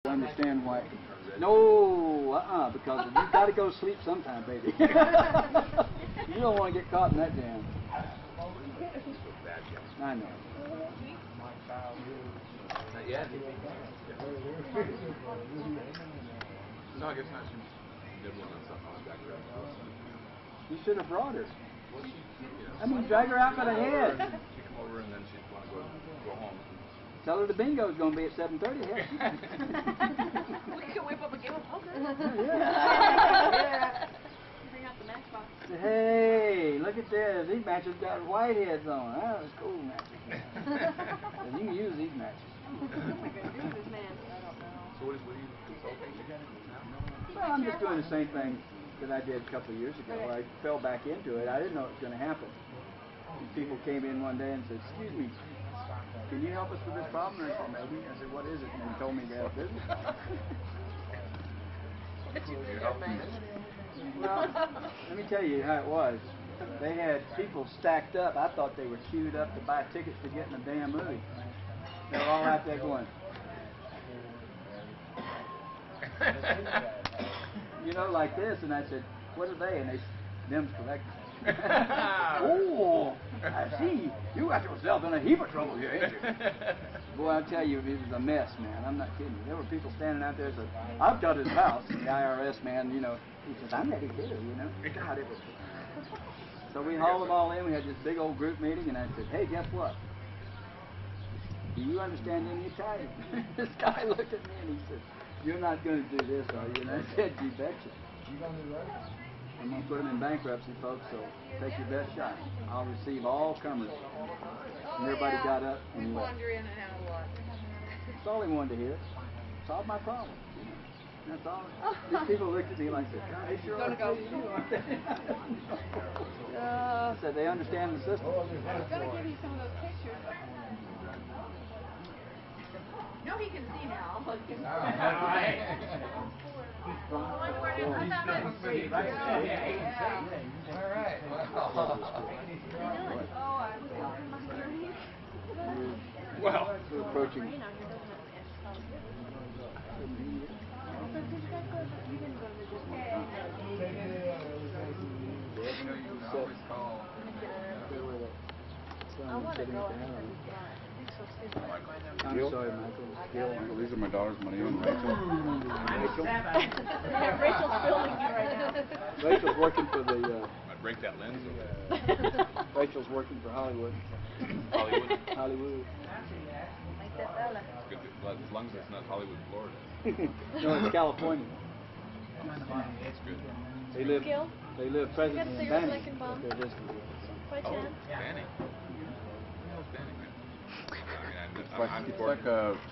Understand why? No, because you got to go to sleep sometime, baby. You don't want to get caught in that jam. I know. Not yet. No, I guess not. She did one on something on the back road. You should have brought her. Well, she, I mean, drag her out by the head. She'd come over and then she'd want to go home. Tell her the bingo's going to be at 7:30. We can whip up a game of poker. Yeah. Bring out the matchbox. Hey, look at this. These matches got white heads on. That was cool matches. You can use these matches. What am I going to do with this man? I don't know. So what are you consulting again now? Well, I'm just doing the same thing that I did a couple of years ago. I fell back into it. I didn't know it was going to happen. And people came in one day and said, "Excuse me, can you help us with this problem?" And I said, "Maybe." I said, "What is it?" And they told me they had business. Well, let me tell you how it was. They had people stacked up. I thought they were queued up to buy tickets to get in the damn movie. They were all out there going, you know, like this. And I said, "What are they?" And they said, "Them's collectors." Oh, I see. You got yourself in a heap of trouble here, ain't you? Boy, I'll tell you, it was a mess, man. I'm not kidding you. There were people standing out there that said, "I've got his house." And the IRS man, you know, he says, "I'm ready too," you know. God, it was. So we hauled them all in. We had this big old group meeting, and I said, "Hey, guess what? Do you understand any Italian?" This guy looked at me and he said, "You're not going to do this, are you?" And I said, "You betcha. I'm going to put them in bankruptcy, folks, so take your best shot. I'll receive all comers." And everybody got up and left. Wandering and out. That's all they wanted to hear. Solve my problem. You know? That's all. These people looked at me like this. God, they sure are crazy, aren't they? I said, they understand the system. I was going to give you some of those pictures. No, he can see now. Well, we're approaching. You always call. I want to go. I'm sorry, Michael. These are my daughters, Maria and Rachel. Rachel? Rachel's filming you right now. Rachel's working for the... I'd break that lens over. Rachel's working for Hollywood. Hollywood. Hollywood. Like that fella. Good. As long as it's not Hollywood, Florida. No, it's California. That's good. They live presently in Banning. Like in Bonn. They're visiting. By chance. Banning. How's Banning? It's like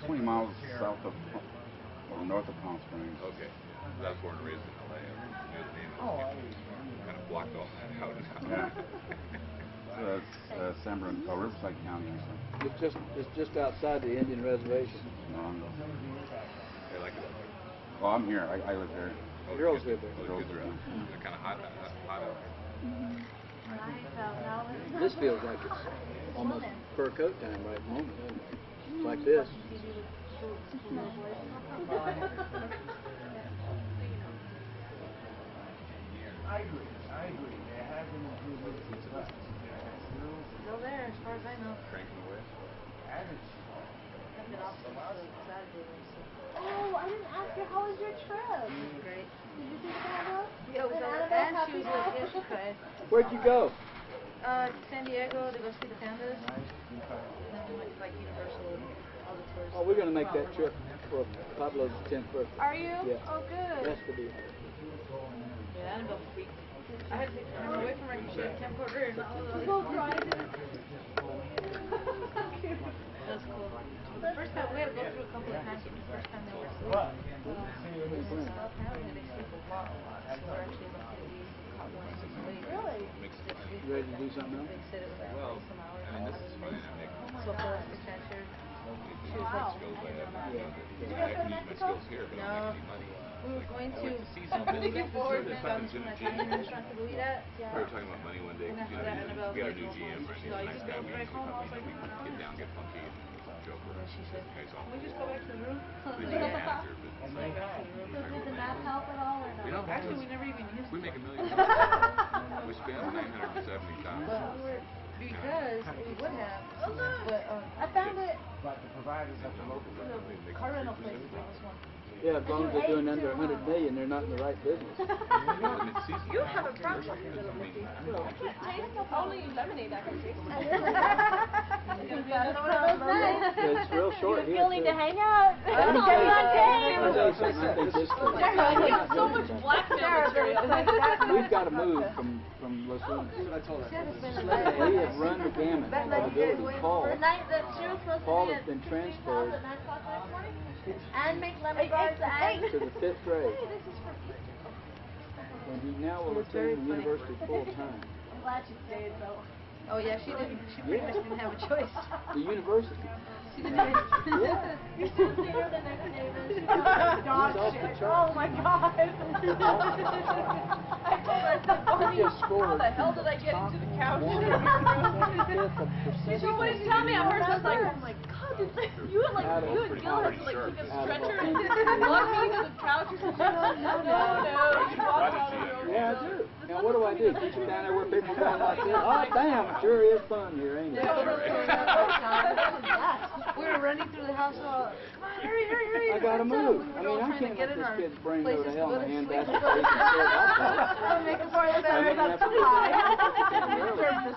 20 miles south of, or north of Palm Springs. Okay. I was born and raised in LA. I knew the name of it. Kind of blocked all that out now. Yeah. It's San Bruno, Riverside County or something. It's just outside the Indian reservation. They like it up there. Well, I'm here. I live here. Oh, Girls live there. Oh, the kids are out. They're kind of hot out there. This feels like it's almost fur coat time right at the moment, doesn't it? It's like this. I agree. There hasn't improved. Still there, as far as I know. Cranking away. I've been off since Saturday. Oh, I didn't ask you, how was your trip? It was great. Did you see the Annabelle? Yeah, it was Annabelle and she was happy like, yeah, she cried. Where'd you go? San Diego to go see the pandas. And then we went to like Universal and all the tours. Oh, we're going to make that trip for Pablo's 10th birthday. Are you? Yeah. Oh, good. Yesterday. Yeah, Annabelle freaked. I had to take her away from her. She had a camcorder and all of So private. That's cool. The first time, we had to go through a couple of times, but the first time they were asleep. Apparently they sleep a lot. So we're actually lucky that we caught one so late. Really? You ready to do something else? They said it was like Well, some hours. I mean, this is fine. I make So for us to catch her, she was the like, skills I have. Did you I guys go to can use my Mexico? skills here, but I don't make any money. we were going to, to see something. we got bored, There's we got nothing into to an the gym. Italian restaurant to go eat at. We were talking about money one day because we got a new GM, right? He's a nice guy. We get our new GM, and we get down, get funky, and joke with her. She said, Guys can off we the just wall. go back to the room? Please be a manager, but And they have. So did the map help at all or you no? know, Actually, we never even used we it. make $1 million. We spend $970,000. Because we would have, but I found it. But the providers at the local the car rental place gave us one. Yeah, as long as they're doing under 100 million, they're not in the right business. You have a problem. Only lemonade I can taste. It's real short here. Feeling to hang out. I'll tell you something, I think this So much blackmail material. we've got to move from Los Lunas. We have run the gamut of ability. Paul has been transferred and make lemon bars and to the 5th grade. And he now will attend the university full time. I'm glad you stayed though. Oh yeah, she didn't. She pretty much didn't have a choice. The university. Yeah. You're still seeing the next neighbors. Dog shit. Oh my god. I told her it's funny. How the hell did I get into the couch? She wouldn't tell me at first. I was like, oh my god, you and Gil had to like take a stretcher and lug me to the couch or something. No. She walked out of the room. Yeah, I do. Now what do I do? Keep you down there where people are going like this? Oh damn, it sure is fun here, ain't it? We were running through the house all, come on, hurry. I gotta move. I mean, I can't let this kid's brain go to hell in a handbasket. I'm making for the better. That's too high.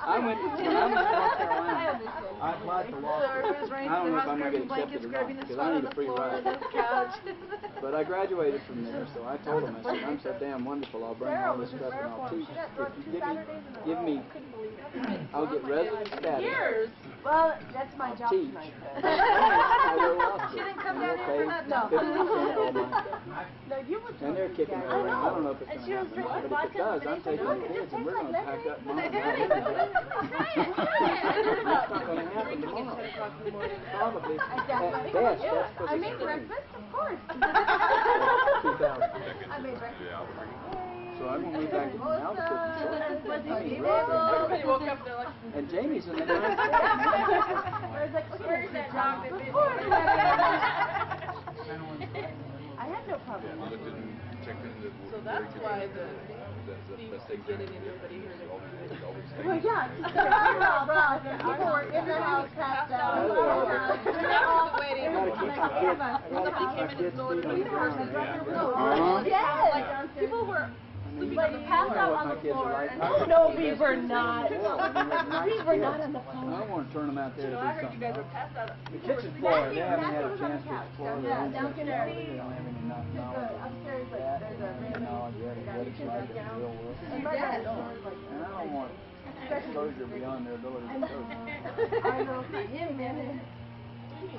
I went to North Carolina. I applied for law So school. everybody was running I through don't the know if house, I'm going to grabbing get accepted blankets, or not, grabbing the because spot I on need the a free floor, ride. and the couch. But I graduated from there, so I told him, I said, I'm so damn wonderful, I'll bring all this stuff and I'll teach. If you give me, I'll get resident status. Years. Well, that's my I'll job teach. tonight. I will law school. She didn't come And down we'll here for pay that? 50% all mine. No, you were And they're kicking me around. I don't know if it's And going she to was happen or drinking not, but if it vodka does, and I'm taking look, the it kids just and we're tastes going like to pack up lemonade. mom and it's not going to happen tomorrow. Probably. At best, that's for I the made spring. breakfast, of course. 2000. I made breakfast. So I'm going to move back to Albuquerque. Everybody woke up, they're like, And Jamie's in the ninth grade. I was like, where's that dog that bit Before me? I had no problem. So that's why the Steve's beginning and nobody heard it. Well, yeah, people were in the house passed out. After the wedding, I gotta keep my kids. I gotta keep my kids feet on the ground. Oh, yes. like people were sleeping Like on the passed floor. out on the floor. No, we were not. We were not on the floor. I want to turn them out there to I do heard you something guys were else. passed out. The kitchen floor, they haven't had a Matthew was on chance the to couch. explore Yeah, their own down kitchen. there. They don't have any knowledge Upstairs, of like, that. there's They a don't have any random knowledge yet of what it's like in the real world. And my dad don't. And I don't want exposure beyond their ability to cope. I know for him, man.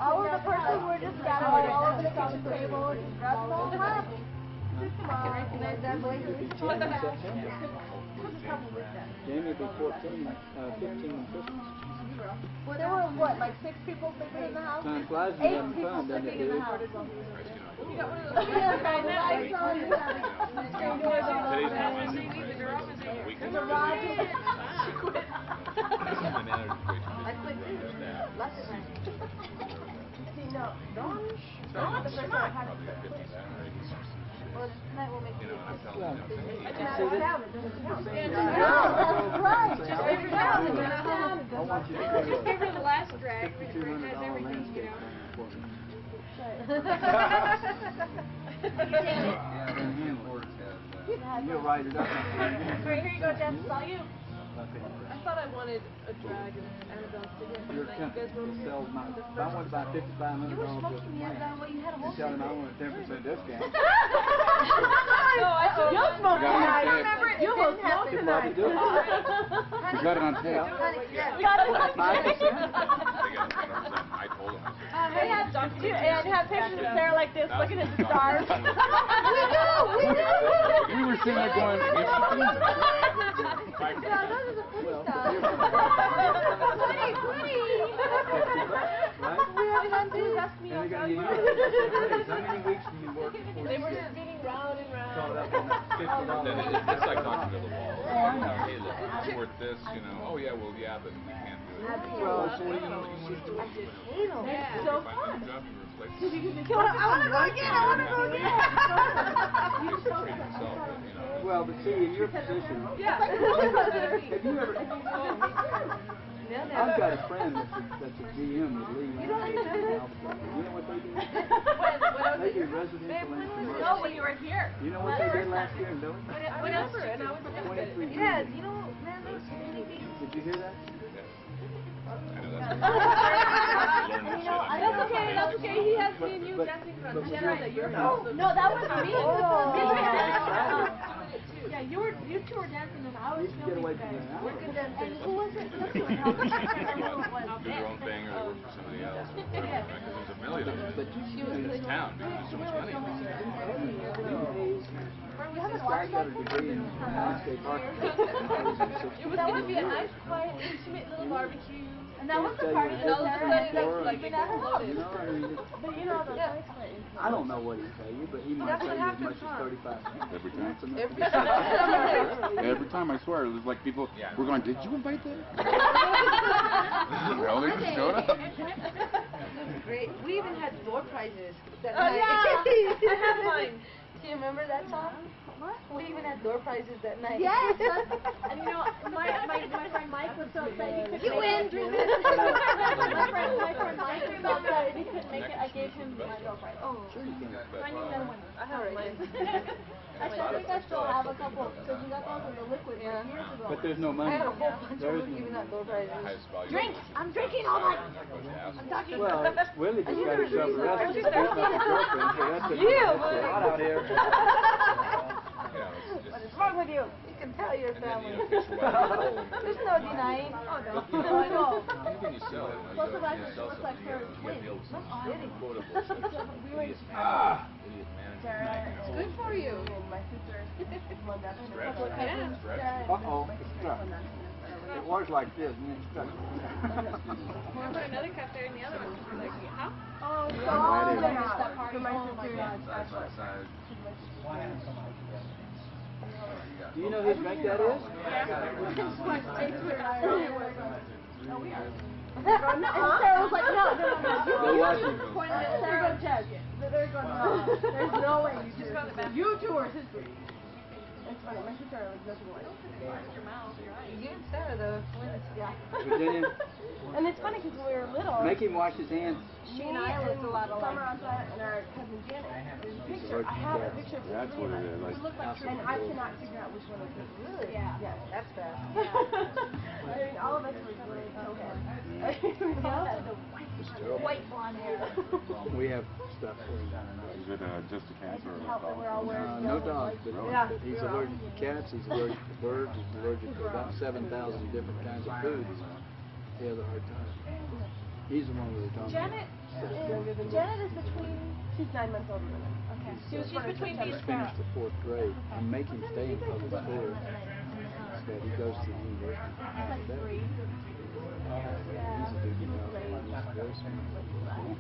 All of the persons were just scattered all over the kitchen table and grabbed them all up. I recognize that voice. It'll be 10 in September. Jamie will be 15 in Christmas. Well, there were what, like 6 people sleeping in the house? Time flies when 8 you're having people fun, doesn't it, sleeping in the dude? house. You got one of those Yeah, the lights on, you have screen doors all Today's over. not Wednesday, right? The garage is... I quit last time. See, no, Dawn the first time I had to quit. Well, tonight we'll make it. Well, That's right. Just every now and then. I want you to go to Give her the last drag. $5,200 landscape for me. Yeah, then handle it. You'll write it up. Here you go, Jeff. It's all you. I thought I wanted a drag and Annabelle to get You're like tempted. you guys wrote It me. sells my, if I want to buy $5,500 You were worth smoking of the other plant, night. Well, you had a you whole tell them I want a 10% discount. No, I said You smoked Got it on tonight. tape. Remember it? You almost smoked Good luck tonight. to do it. You got it on tape. Got it. 5%? I told him, I said, And have pictures of Sarah like this, looking at the stars. We were sitting there going, it's the thing. Yeah, those are the pretty Well, stuff. you're- Pretty. Right? We haven't undone ask me And they're how going to you give you how many weeks do you work before They you were quit? just spinning round and Called round. up on that $50. it's like talking to the wall. Oh, I know. Hey, look, it's worth this, you know. Oh, yeah, well, yeah, but we can't do it. Well, so what do you know? I just hate them. Yeah. So Find a fun. new job and replace I want to go again. I want to go again. Well, but see, in your position, Yeah. have you ever? I've got a friend that's a GM with Lee. You know what they do? They do residential and commercial. Oh, when you were here. You know what they did last year in Billy? What else? And I was 23 Yeah, years. you know, man, those Did you hear that? I know that's That's okay. That's okay. He has me and you dancing around Jenna at your house. No, that was me. Yeah, you two were dancing and I was You should get away from that. And who was it? do their own thing or they work for somebody else. Because there's a million of them But in this town because there's so much money. You haven't Guy watched got that? a degree in landscape architecture. It was going to be a nice, quiet, intimate little barbecue. And that was the party And all of a sudden, that was like You exploded. know, I mean, But you know, the lights were I don't know what he'd tell you, but he might tell you as much as 35 cents. Every time. That's enough. Every time, I swear, there's like people, we're going, did you invite them? Well, they just showed up. great. We even had door prizes that Oh, night. yeah. I have mine. Do you remember that song? What? We even had door prizes that night. Yes. And you know, my friend Mike was so excited he couldn't You make win. it. My friend Mike was so excited he couldn't make it. I gave him my door prize. Oh. Sure you can. So I need another one. I have mine. Actually, I think I still have a couple because we got those in the liquid like years ago. But there's no money. I had a whole bunch There of is them giving no out door prizes. Highest value. Drink. I'm drinking all night. I'm talking. Well, Willie just got himself arrested. Just That's not his girlfriend, so that's a lot out here. What is wrong with you? You can tell your family. There's no denying. Oh, no. Even you sell it, Both of us you sell look like something, her you twins. gotta be able to We were in Ah. It's good for you. and my sister. Uh-oh, it's stuck. It was like this, and then it's stuck. I put another cup there and the other one. Like, how? Oh, so Right I in. missed that party. Oh my God. Do you know whose drink that is? Oh, we are. And Sarah was like, no. Go watch it. Sarah goes, Judge. They're going, no. There's no way you two. You two are sisters. It's funny. My sister was nothing like You and Sarah, the twins. Yeah. Virginia, And it's funny because when we were little, make him wash his hands. she and I lived a lot of Summer on set and our cousin Janet. There's a picture. I have a picture of the That's three what of it us. is. Like, We look like and I cannot figure out which one is which. Really? Yeah. Yeah. That's bad. I mean, all of us were really okay. We all had the white blonde hair. We have stuff for him. is it just a cancer or Help that we're all wearing No yellow, dogs, but Yeah. he's allergic to cats, he's allergic to birds, he's allergic to about 7,000 different kinds of foods. He has a hard time. He's the one we were talking Janet is between. She's 9 months older than us. Okay. She's between about. these. He's finished the 4th grade. I make him stay in public school. Instead, he goes to the university. Like 3. He's a good child. He's very smart.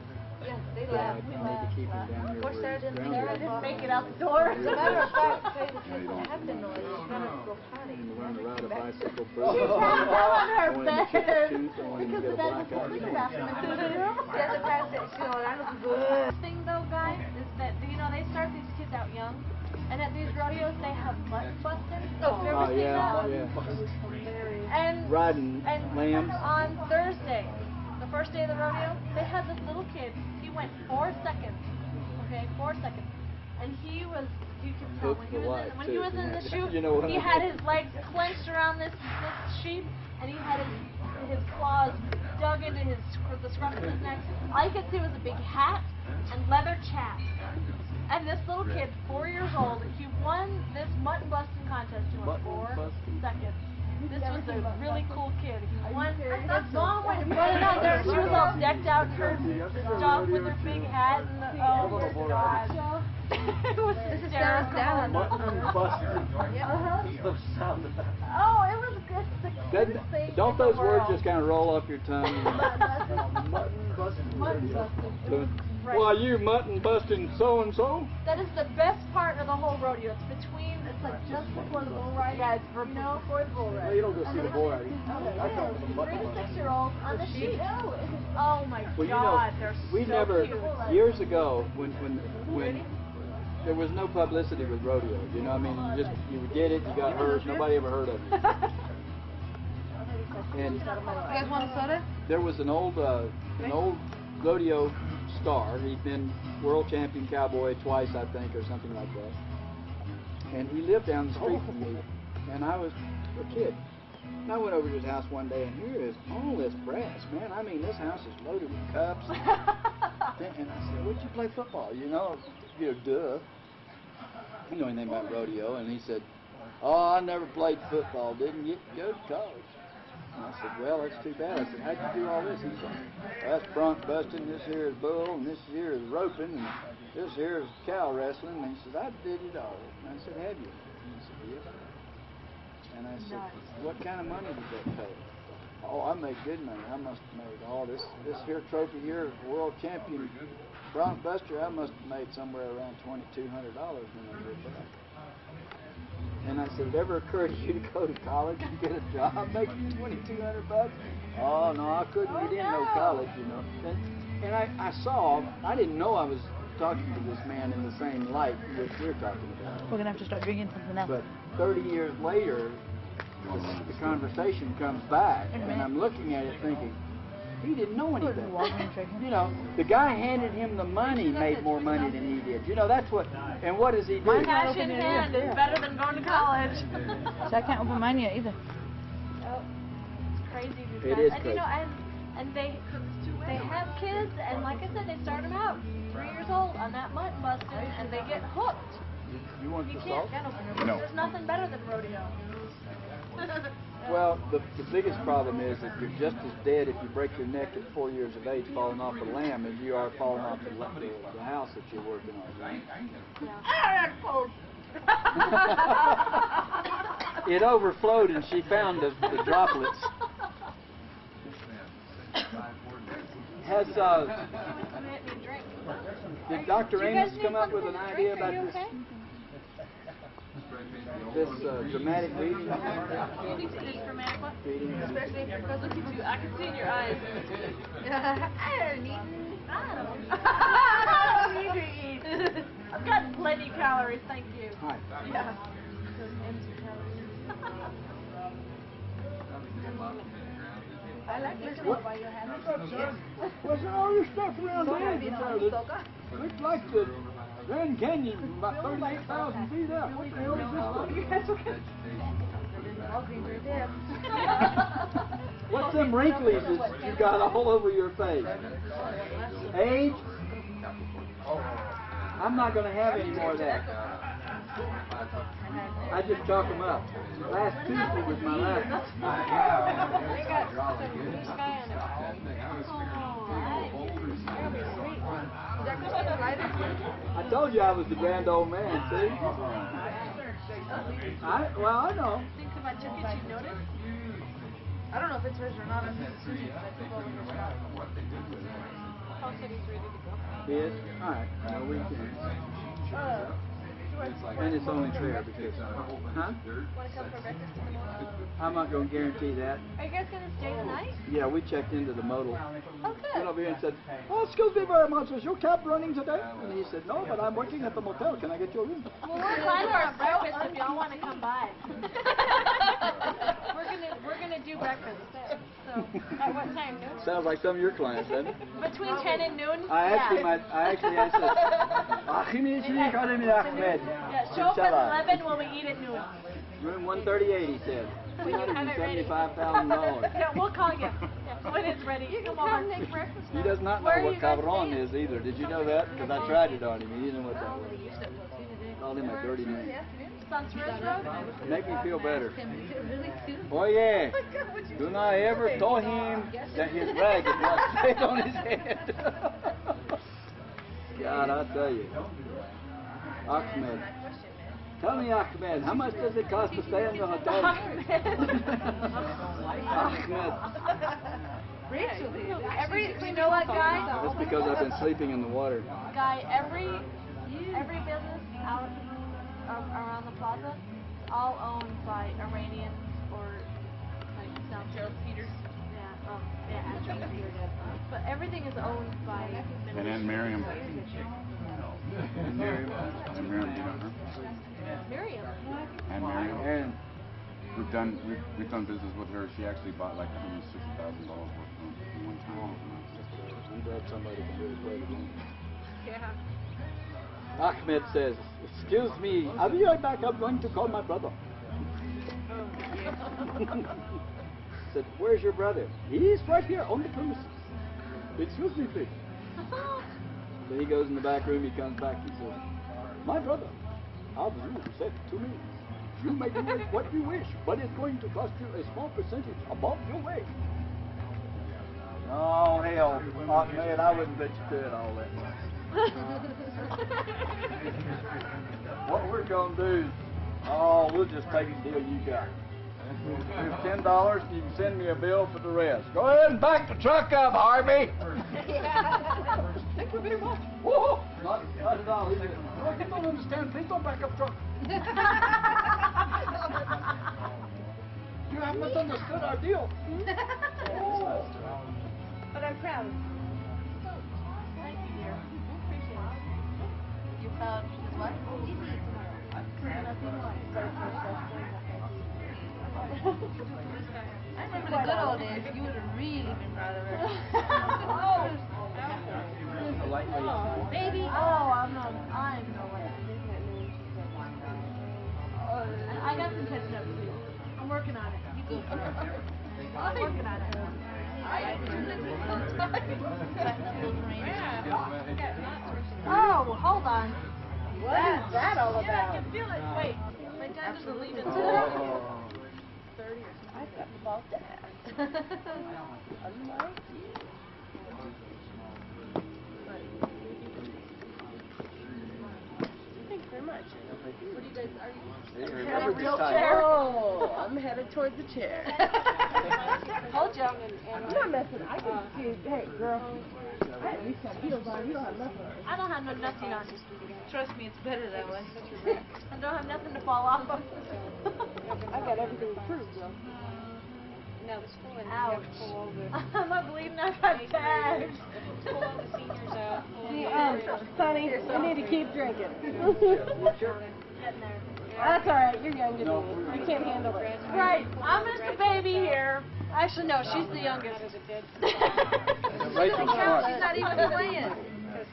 Yeah, they But laugh. I need to keep him down here Poor where Sarah he's didn't grounded. Didn't make it out the door. As a matter of fact, to tell you the truth, I have been noise. She's gonna go potty. And learn to ride a bicycle. She's passed out on her I want him to chip bed a tooth. I want him to because get the a dad black was eye. sleeping after the room. Yeah, the fact that she don't, I look good. Thing though, guys, is that they start these kids out young, and at these rodeos they have butt busting. Oh, Have you ever seen yeah, that? yeah. And Riding lambs. on Thursday, the first day of the rodeo, they had this little kid. He went 4 seconds. Okay, 4 seconds. And you could tell when he was in the chute, You know what he I had mean. his legs clenched around this sheep, and he had his claws dug into the scruff of his neck. All you could see was a big hat and leather chaps. And this little kid, 4 years old, he won this mutton busting contest in 4 seconds. This was a really cool kid. He won. His mom went running out there. She was all decked out in her stuff with her big hat and the, oh my gosh. It was hysterical. Oh, it was good. Don't those words just kind of roll off your tongue? Mutton busting. Right. Why, you mutton busting so and so? That is the best part of the whole rodeo. It's between, it's like just before the bull riding. Yeah, it's before the bull riding. Well, you don't go see the bull riding. I come from a 3 to 6 year olds on the sheep. Oh my Well, you God, know, they're we so never, cute. years ago, when there was no publicity with rodeo, you know, I mean, you did it, you got hurt, nobody ever heard of it. And You guys want a soda? there was an old rodeo star. He'd been world champion cowboy twice, I think, or something like that. And he lived down the street from me, and I was a kid. And I went over to his house one day, and here is all this brass, man. I mean, this house is loaded with cups. And I said, "Where'd you play football?" You know, duh. You know anything about rodeo? And he said, "Oh, I never played football. Didn't get to go to college." And I said, "Well, that's too bad." I said, "How'd you do all this?" He said, "That's bronc busting, this here is bull, and this here is roping, and this here is cow wrestling." And he said, "I did it all." And I said, "Have you?" And he said, "Yes." And I said, "What kind of money did that pay?" "Oh, I made good money. I must have made all this here trophy here, world champion bronc buster, I must have made somewhere around $2,200 when I did that." And I said, "It ever occurred to you to go to college and get a job making $2,200? "Oh, no, I couldn't get in no college, you know." And I saw, I didn't know I was talking to this man in the same light which we're talking about. We're going to have to start drinking something else. But 30 years later, the conversation comes back, and I'm looking at it thinking, he didn't know any better. You know, the guy handed him the money, made more money than he did. You know, that's what, and what does he do? Cash in hand is better than going to college. So I can't open mine yet either. Oh, it's crazy. These It guys. is And crazy. you know, and they have kids, and like I said, they start them out 3 years old on that mutton busting, and they get hooked. You want You the can't salt? get No. There's nothing better than rodeo. Well, the biggest problem is that you're just as dead if you break your neck at 4 years of age falling off a lamb as you are falling off the house that you're working on. It overflowed and she found the droplets. Has did Dr. Amos come up with an idea about this dramatic reading? You need to eat dramatic what? Reading. Especially if you're look at you. I can see in your eyes. I don't need I don't need to eat. I've got plenty of calories, thank you. Hi. Yeah. I like listening while you're having What's all this stuff around here? Looks like the Grand Canyon, about 38,000 feet up. What the hell is this stuff? What's them wrinkles that you got all over your face? Age? I'm not going to have any more of that. I just chalk them up. Last Tuesday was my last. They got some blue sky on it. I told you I was the grand old man, see? I know. Think if I took it, you'd notice? I don't know if it's hers or not. I'm just assuming that people over here stop. Paul said he's ready to go. He is? Alright. No, we can. And it's only fair because, huh? Want to come for breakfast in the morning? I'm not going to guarantee that. Are you guys going to stay tonight? Yeah, we checked into the modal. Oh, Went good. over here and said, "Oh, excuse me very much, is your cab running today?" And he said, "No, but I'm working at the motel. Can I get you a room?" Well, we're planning our breakfast if y'all want to come by. We're gonna do breakfast. So at what time? Noon? Sounds like some of your clients, doesn't it? Between 10 and noon. I actually asked it. Yeah, show up at 11 when we eat at noon. Room 138, he said. When you have it ready. $275,000. Yeah, we'll call you. Yeah, when it's ready. You can come make breakfast. He does not know Where are what you guys cabron staying? is either. Did you know that? Because I tried it on him. He didn't know what that was. Called him a dirty name. Sunspurs Road? Make me feel better. Oh yeah. Do not ever tell him that his rag is not straight on his head. God, I tell you. Ahmed. Tell me, Ahmed, how much does it cost to stay in the hotel? Ahmed. You know what, guy? That's because I've been sleeping in the water. Guy, every business out around the plaza, all owned by Iranians or like some Charles Peters. Yeah, actually here it is. But everything is owned by. And Aunt Miriam. And Miriam. And Miriam, you know her? Miriam. And Miriam. And We've done business with her. She actually bought like $160,000 worth in one time. I'm glad somebody can really play the game. Yeah. Ahmed says, "Excuse me, I'll be right back. I'm going to call my brother." Said, "Where's your brother?" "He's right here on the premises." "Excuse me, please." So he goes in the back room. He comes back and says, "My brother, as you said to me, you may do what you wish, but it's going to cost you a small percentage above your wage." Oh, hell, Ahmed, I wouldn't bet you could all that much. What we're going to do is, we'll just take the deal you got. Here's $10, you can send me a bill for the rest. Go ahead and back the truck up, Harvey. Thank you very much. Whoa, not at all. You don't understand. Please don't back up truck. You have misunderstood our deal. But I'm proud. Thank you, dear. Appreciate it. You found his what? I remember the good old days. You would have really been proud of her. Baby. I'm no way. I got some catching up to do. I'm working on it. You go for it. I'm working on it. Oh, hold on. What is that all Yeah, I about? can feel it. Wait, my dad doesn't leave it. 30 or something. I've got about that. Unlike you. Thanks very much. What do you guys, are you? Hey, Have remember a this real time. chair? Oh, I'm headed towards the chair. Told you. I'm not messing. I can see. Hey, girl. I at least have heels on. You don't have nothing on. I don't have nothing on. Trust me, it's better that way. I don't have nothing to fall off of. I got everything to prove, though. No, the school and Ouch. you have to pull all the I'm not bleeding out my bag. pull all the seniors out. See, Sonny, you need to keep drinking. Getting there. That's all right. You're younger than me. You can't handle it. Right. I'm just a baby here. Actually, no, she's the youngest. Rachel's smart. She's not even playing.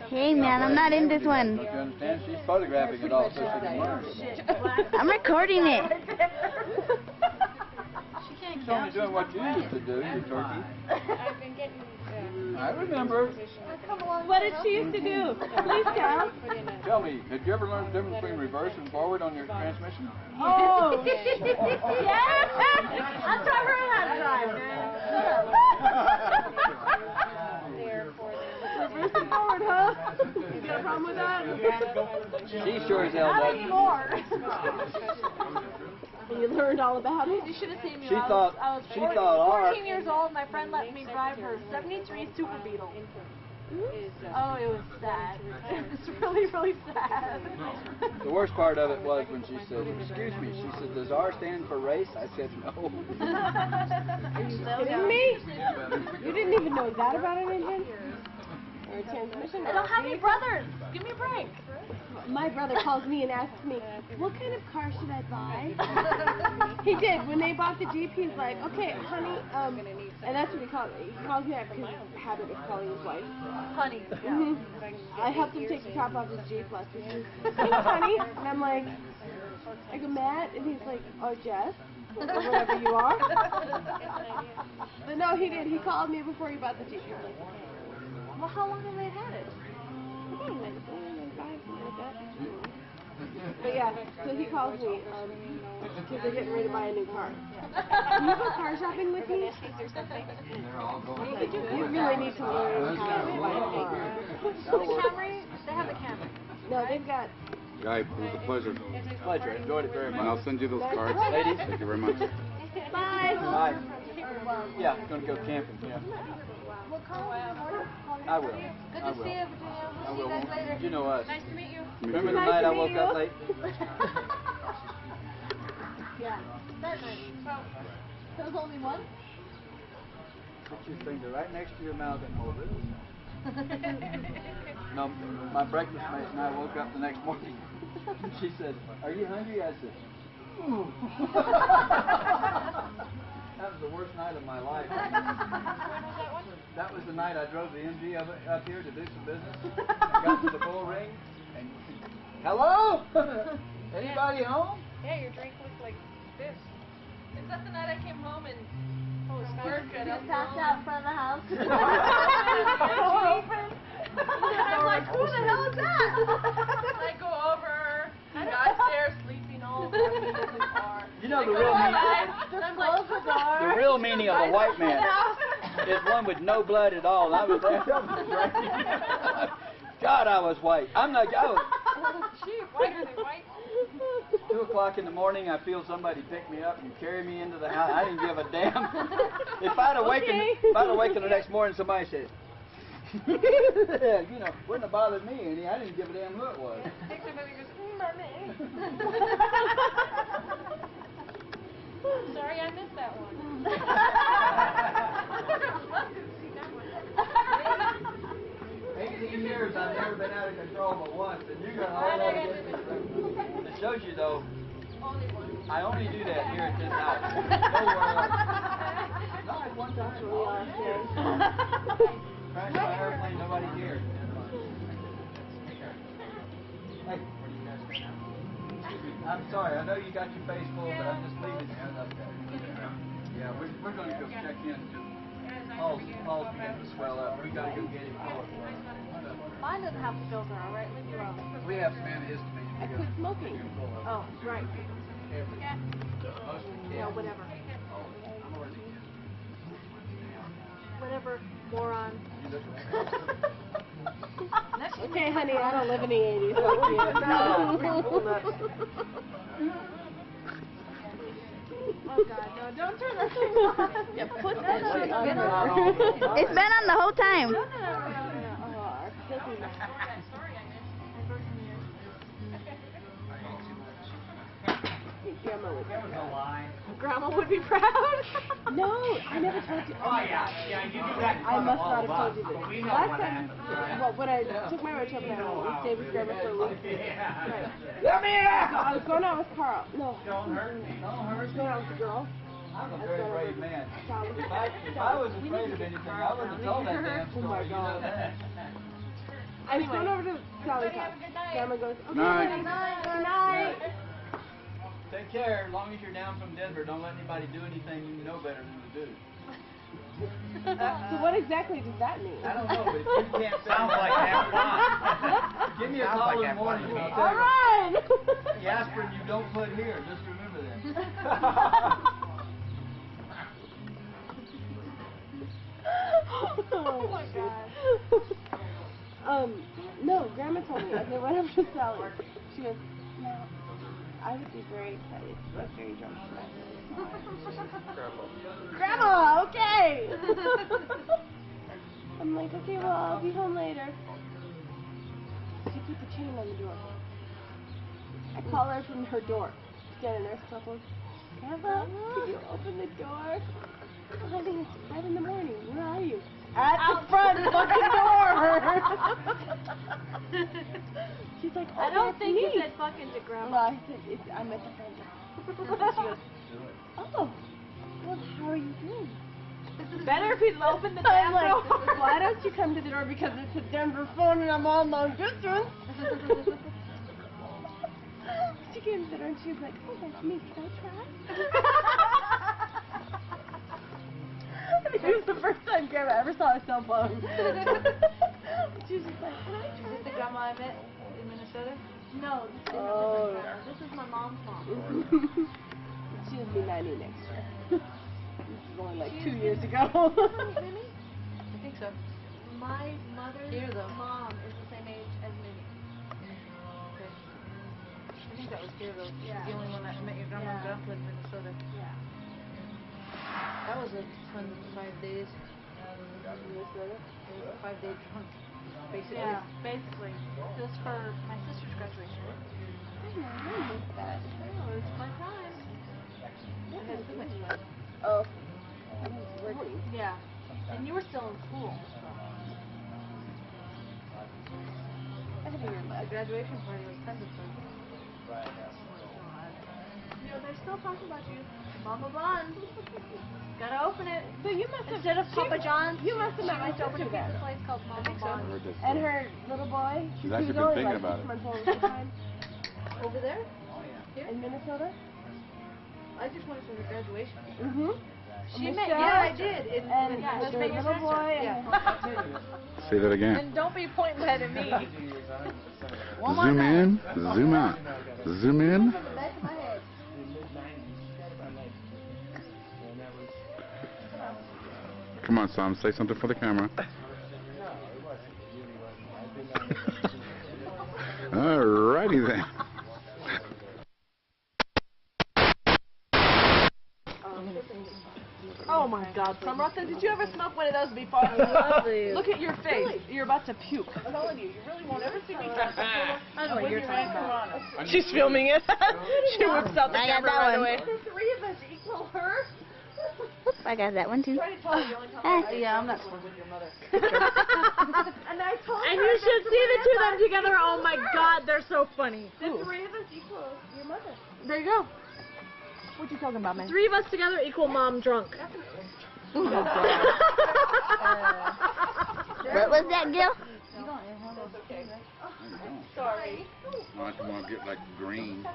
Hey man, I'm not in this one. Don't you understand? She's photographing it all so she can learn. I'm recording it. She can't She's only doing what you used to do, you turkey. I've been getting I remember. What did she used to do? Please tell. Tell me, did you ever learn the difference between reverse and forward on your transmission? Oh, yes! I taught her how to drive, Reverse and forward, huh? You got a problem with that? She sure as hell Not doesn't. anymore. You learned all about it? You should have seen me. She when thought- I was she 14, thought ours- 14 years old. My friend let me drive her 73 Super Beetle. Oh, it was sad. It was really, really sad. The worst part of it was when she said, "Excuse me," she said, "Does R stand for race?" I said, "No." Are you kidding me? You didn't even know that about an engine? Or a transmission? I don't have any brothers. Give me a break. My brother calls me and asks me, what kind of car should I buy? He did. When they bought the Jeep, he's like, okay, honey, and that's what he calls me. He calls me after his habit of calling his wife. Honey. Mm-hmm. I helped him take the top off his Jeep last week. Thanks, honey. And I'm like, I go, Matt? And he's like, oh, Jess? Or whatever you are. But no, he did. He called me before he bought the Jeep. He was like, Well, how long have they had it? But yeah, so he calls me because they're getting ready to buy a new car. Can you go car shopping with me? You really need to learn how to buy a car. The Camry? They have the Camry. No, they've got. Guy, it was a pleasure. Pleasure. Enjoyed it very And much. I'll send you those cards. Ladies. Thank you very much. Bye. Bye. Yeah, going to go camping. Yeah. Well, Carl, I will. Good I to will. see you, Virginia. I We'll will. see you guys later. You know us. Nice to meet you. Remember the Nice night to I meet woke you. up late? Yeah. That night. There was only one? Put your finger right next to your mouth and hold it. No, my breakfast mate and I woke up the next morning. She said, "Are you hungry?" I said, "Ooh." That was the worst night of my life. When was that one? That was the night I drove the MG up here to do some business. I got to the bull ring and hello? Anybody home? Yeah, your drink looked like this. Is that the night I came home and from work and I was Passed out in front of the house. and I'm like, who the hell is that? I go over, I got there sleeping all over in the car. You know the real meaning. I'm like, The real meaning of a white man is one with no blood at all. And I was there. God, I was white. I'm not. I was, Gee, whiter than white. 2 o'clock in the morning, I feel somebody pick me up and carry me into the house. I didn't give a damn. If I'd awakened the next morning, somebody said, you know, wouldn't have bothered me any. I didn't give a damn who it was. Sorry, I missed that one. 18 years, I've never been out of control but once, and you got all that against me. It shows you, though, I only do that here at this house. Nowhere else. Not one time. Crashed my airplane, nobody here. Hey, I'm sorry, I know you got your face full, but I'm just leaving you. Yeah, we're going to go check in. Paul's beginning to swell up. We got to go get him. Mine doesn't have a filter, all right? Leave me alone. We have some antihistamine. I quit smoking. Oh, right. Yeah, whatever. Whatever, moron. Okay, honey, I don't live in the 80s. Fuck you. Oh, God, no, don't turn that thing off. Yeah, put that shit on her. It's been on the whole time. Oh, our filthy mouth. Grandma would be proud. No, I never told you. Oh, yeah, you do that. I must not have told you this. We know Last what time, happened. well, when I took my road trip and I stayed with Grandma for a week. Right. Come here! So I was going out with Carl. No. Don't hurt me. I was going out with the girls. I'm a very brave man. Sally. If I was afraid of anything, I wouldn't have told that damn story. Oh my You know God. that. I was going over to Sally's house. Grandma goes, okay, Night. good night. Take care. As long as you're down from Denver, don't let anybody do anything you know better than to do. So what exactly does that mean? I don't know, but if you can't say Sounds like have fun. give me a Sounds call like in the have morning. fun to and me. I'll tell All you. right. The aspirin you don't put here. Just remember that. Oh my God. No, Grandma told me as I went over to Sally. She goes, no, I would be very excited to get very drunk tonight. Grandma, okay. I'm like, okay, well, I'll be home later. She put the chain on the door. I call her from her door. Standing there, scuffles. Grandma, can you open the door? Honey, it's 5 in the morning. Where are you? At the front fucking door. She's like, oh, I don't that's think neat. you said fucking to Grandma. No, I said, I'm at the front door. She goes, oh, well, how are you doing? Better if he'd opened the I'm damn like, door. why don't you come to the door because it's a Denver phone and I'm on long distance? She came to the door and she was like, oh, that's me. Can I try? It was the first time Grandma ever saw a cell phone. She was just like, can I try? Is this the grandma I met in Minnesota? No, this is Oh. a different grandma. This is my mom's mom. She'll be 90 next year. This is only like 2 years ago. Minnie? I think so. My mother's mom is the same age as Minnie. Okay. I think that was here though. Yeah. The only one that met your grandma and grandpa in Minnesota. Yeah. That was a fun 5 days. 5-day trunk, basically. Yeah, basically. Just for my sister's graduation. I missed that. Oh, it was fun time. Oh. I was working. Yeah. And you were still in school. I had to hear The that. graduation party was kind of fun. You know, they're still talking about you. Mama Bun. Gotta open it. So you must have, Instead of Papa John's, you must have she met my went to open a sister pizza then. place called Mama I Bun. heard this. And her little boy, She's he actually was been only thinking like about 6 it. months old at the time. Over there? In Minnesota? I just went for the graduation. Mm-hmm. She met, Michelle, yeah, I did. It's, And yeah, the she met your little sister. boy and Yeah. Say that again. And don't be pointing that at me. Zoom in, zoom out. Zoom in. the back of my head. Come on, Sam, say something for the camera. Alrighty then. Oh my God, Samratha, did you ever smoke one of those before? Lovely. Look at your face. You're about to puke. I'm telling you, you really won't ever see me. I know what you're talking about. She's filming it. She whips out the I got camera that right one. away. The three of us equal her. I got that one too. Try to tell her the only time Ah. Yeah, I'm not supposed with your mother. And I told And her you that should the see the two of them three together. Oh my God, they're so funny. The three of us equal your mother. There you go. What you talking about, man? Three of us together equal mom drunk. What was that, Gil? Sorry. I just want to get like green.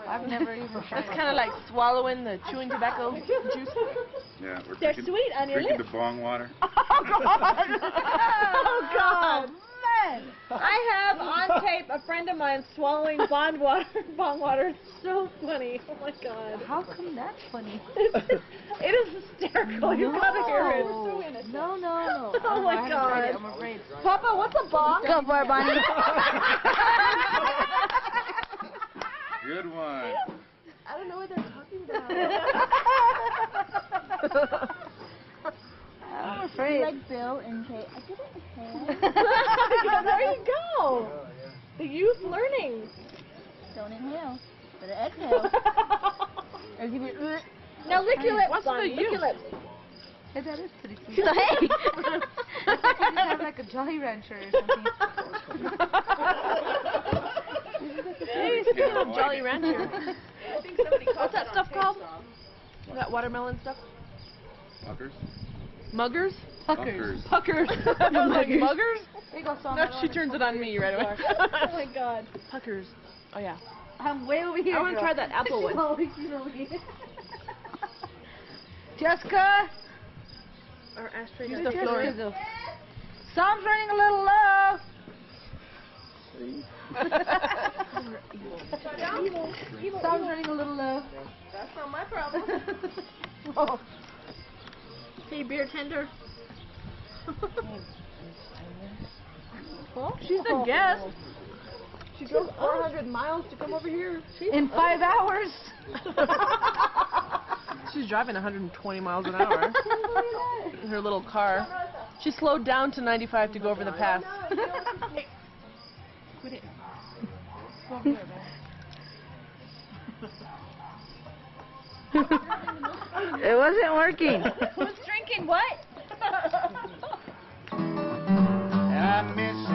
I've never even It's tried. kind of like swallowing the chewing tobacco juice. Yeah, we're They're drinking, sweet on your drinking lips. the bong water. Oh God! I have on tape a friend of mine swallowing bong water. It's so funny. Oh my God! How come that's funny? It is hysterical. You gotta hear it. No, no, no. Oh my I haven't tried it, God. I'm afraid. Papa, what's a bong? Go for it, Bonnie. Good one. I don't know what they're talking about. I'm afraid. Like Bill and Kate. I didn't There you go. The youth learning. Don't inhale. Better exhale. Or give it. Now lick your lips, What's Bonnie. the Lick your youth? lips. Hey, that is pretty sweet. So, hey. I thought you just have like a Jolly Rancher or something. Hey, speaking of Jolly Rancher. What's that stuff called? That watermelon stuff? Fuckers. Muggers? Fuckers. Puckers. Like muggers? There you go, Sam. No, she turns it on me right away. Oh my God. Puckers. Oh yeah. I'm way over here. I want to try that apple one. Jessica! Or ashtray. Use The the floor. floor. Sam's running a little low. Sam's running a little low. That's not my problem. Oh. Hey, beer tender. She's a guest. She drove 400 miles to come over here. In 5 hours. She's driving 120 miles an hour in her little car. She slowed down to 95 to go over the pass. Quit it. Go over there, man. It wasn't working. Who's drinking what? I miss